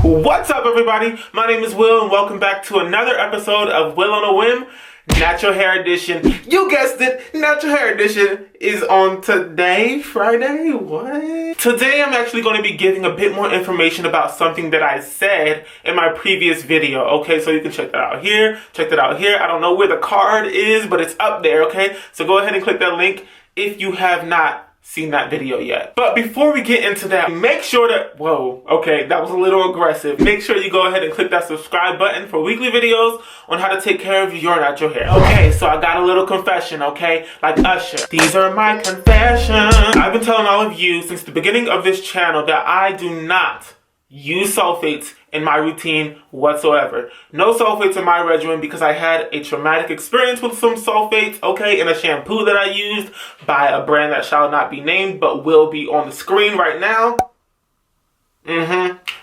What's up, everybody? My name is Will, and welcome back to another episode of Will on a Whim, Natural Hair Edition. You guessed it, Natural Hair Edition is on today, Friday. What? Today, I'm actually going to be giving a bit more information about something that I said in my previous video. Okay, so you can check that out here, check that out here. I don't know where the card is, but it's up there. Okay, so go ahead and click that link if you have not seen that video yet. But before we get into that, make sure that, whoa, okay, that was a little aggressive. Make sure you go ahead and click that subscribe button for weekly videos on how to take care of your natural hair. Okay, so I got a little confession, okay? Like Usher. These are my confessions. I've been telling all of you since the beginning of this channel that I do not use sulfates in my routine whatsoever. No sulfates in my regimen because I had a traumatic experience with some sulfates, okay, in a shampoo that I used by a brand that shall not be named but will be on the screen right now.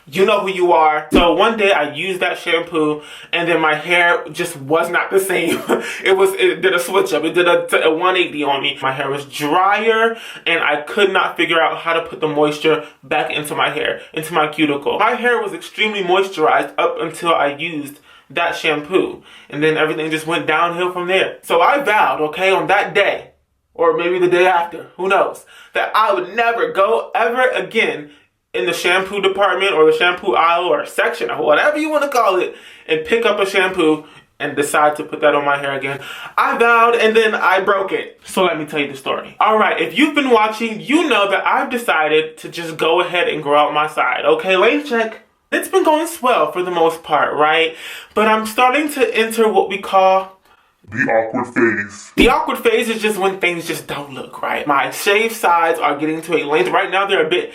You know who you are. So one day I used that shampoo and then my hair just was not the same. It did a switch up. It did a 180 on me. My hair was drier and I could not figure out how to put the moisture back into my hair, into my cuticle. My hair was extremely moisturized up until I used that shampoo. And then everything just went downhill from there. So I vowed, okay, on that day, or maybe the day after, who knows, that I would never go ever again in the shampoo department or the shampoo aisle or section or whatever you want to call it and pick up a shampoo and decide to put that on my hair again. I vowed and then I broke it. So let me tell you the story. Alright, if you've been watching, you know that I've decided to just go ahead and grow out my side. Okay, ladies, check. It's been going swell for the most part, right? But I'm starting to enter what we call the awkward phase. The awkward phase is just when things just don't look right. My shaved sides are getting to a length. Right now they're a bit,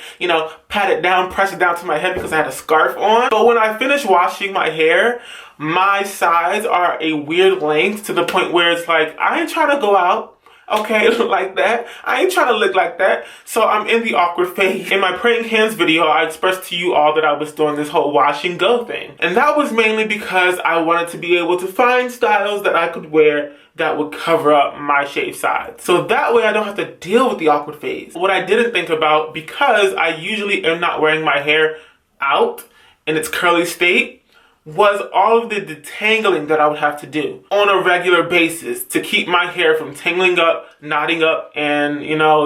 patted down, pressed down to my head because I had a scarf on. But when I finish washing my hair, my sides are a weird length to the point where it's like, I ain't trying to go out. Okay, like that. I ain't trying to look like that. So I'm in the awkward phase. In my praying hands video, I expressed to you all that I was doing this whole wash and go thing. And that was mainly because I wanted to be able to find styles that I could wear that would cover up my shaved sides. So that way I don't have to deal with the awkward phase. What I didn't think about, because I usually am not wearing my hair out in its curly state, was all of the detangling that I would have to do on a regular basis to keep my hair from tangling up, knotting up, and,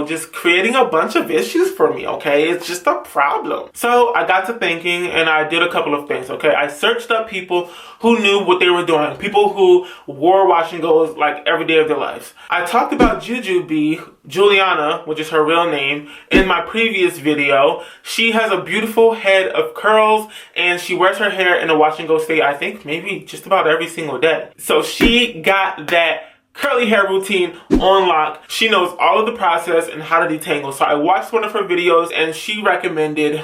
just creating a bunch of issues for me, okay? It's just a problem. So I got to thinking and I did a couple of things, okay? I searched up people who knew what they were doing, people who wore wash and goes like every day of their lives. I talked about Juliana, which is her real name, in my previous video. She has a beautiful head of curls and she wears her hair in a wash and go state, I think maybe just about every single day. So she got that curly hair routine on lock. She knows all of the process and how to detangle. So I watched one of her videos and she recommended,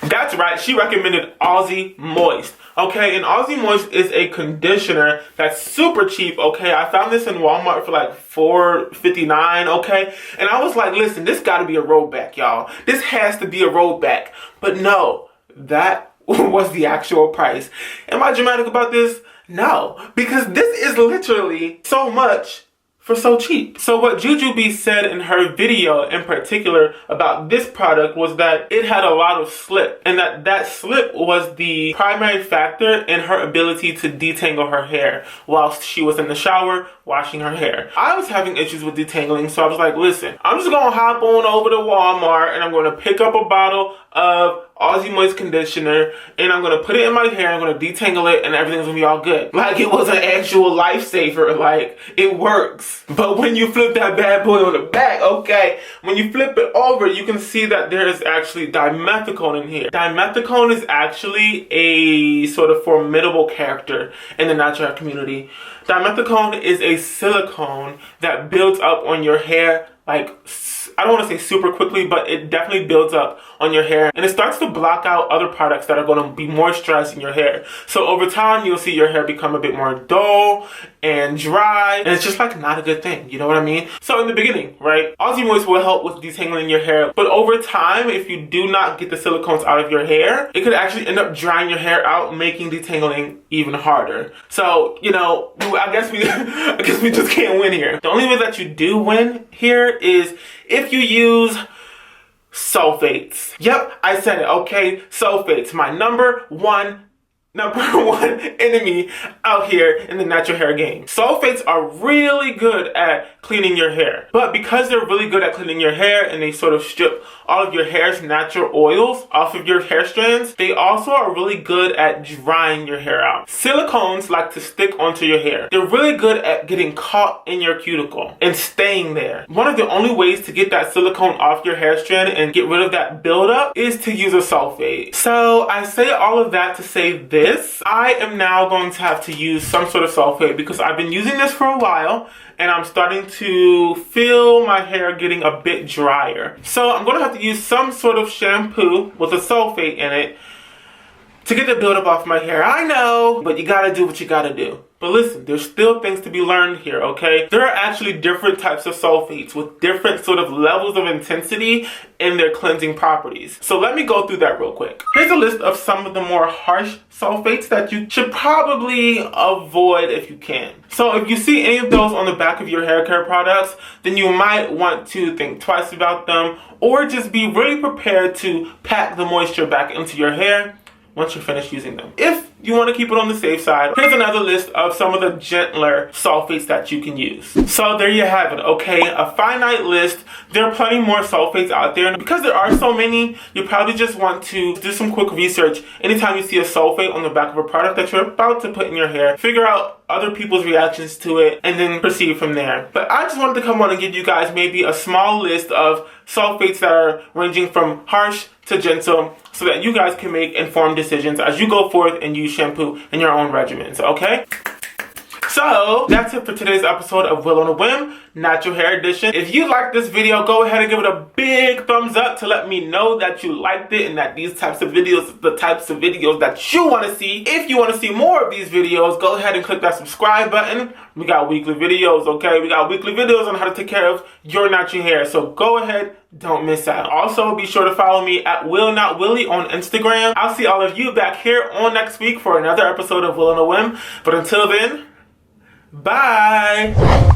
that's right, she recommended Aussie Moist. Okay, and Aussie Moist is a conditioner that's super cheap, okay? I found this in Walmart for like $4.59, okay? And I was like, listen, this gotta be a rollback, y'all. This has to be a rollback. But no, that was the actual price. Am I dramatic about this? No, because this is literally so much for so cheap. So what Jujubee said in her video in particular about this product was that it had a lot of slip, and that slip was the primary factor in her ability to detangle her hair whilst she was in the shower washing her hair. I was having issues with detangling, so I was like, listen, I'm just gonna hop on over to Walmart and I'm gonna pick up a bottle of Aussie Moist conditioner and I'm gonna put it in my hair, I'm gonna detangle it, and everything's gonna be all good. Like it was an actual lifesaver, like it works. But when you flip that bad boy on the back, okay, when you flip it over, you can see that there is actually dimethicone in here. Dimethicone is actually a sort of formidable character in the natural hair community. Dimethicone is a silicone that builds up on your hair like, I don't want to say super quickly, but it definitely builds up on your hair and it starts to block out other products that are going to be moisturizing your hair. So over time, you'll see your hair become a bit more dull and dry, and it's just like not a good thing, you know what I mean? So in the beginning, right, Aussie Moist will help with detangling your hair, but over time, if you do not get the silicones out of your hair, it could actually end up drying your hair out, making detangling even harder. So, you know, I guess we just can't win here. The only way that you do win here is if you use sulfates. Yep, I said it, okay? Sulfates, my number one enemy out here in the natural hair game. Sulfates are really good at cleaning your hair. But because they're really good at cleaning your hair and they sort of strip all of your hair's natural oils off of your hair strands, they also are really good at drying your hair out. Silicones like to stick onto your hair. They're really good at getting caught in your cuticle and staying there. One of the only ways to get that silicone off your hair strand and get rid of that buildup is to use a sulfate. So I say all of that to say this. I am now going to have to use some sort of sulfate because I've been using this for a while and I'm starting to feel my hair getting a bit drier. So I'm going to have to use some sort of shampoo with a sulfate in it to get the buildup off my hair. I know, but you gotta do what you gotta do. But listen, there's still things to be learned here, okay? There are actually different types of sulfates with different sort of levels of intensity in their cleansing properties. So let me go through that real quick. Here's a list of some of the more harsh sulfates that you should probably avoid if you can. So if you see any of those on the back of your hair care products, then you might want to think twice about them or just be really prepared to pack the moisture back into your hair once you're finished using them. If you want to keep it on the safe side, here's another list of some of the gentler sulfates that you can use. So there you have it, okay? A finite list. There are plenty more sulfates out there. And because there are so many, you probably just want to do some quick research. Anytime you see a sulfate on the back of a product that you're about to put in your hair, figure out other people's reactions to it and then proceed from there. But I just wanted to come on and give you guys maybe a small list of sulfates that are ranging from harsh to gentle so that you guys can make informed decisions as you go forth and use shampoo in your own regimens, okay? So that's it for today's episode of Will on a Whim, Natural Hair Edition. If you liked this video, go ahead and give it a big thumbs up to let me know that you liked it and that these types of videos are the types of videos that you want to see. If you want to see more of these videos, go ahead and click that subscribe button. We got weekly videos, okay? We got weekly videos on how to take care of your natural hair. So go ahead, don't miss out. Also, be sure to follow me at WillOnAWhim on Instagram. I'll see all of you back here on next week for another episode of Will on a Whim. But until then, bye!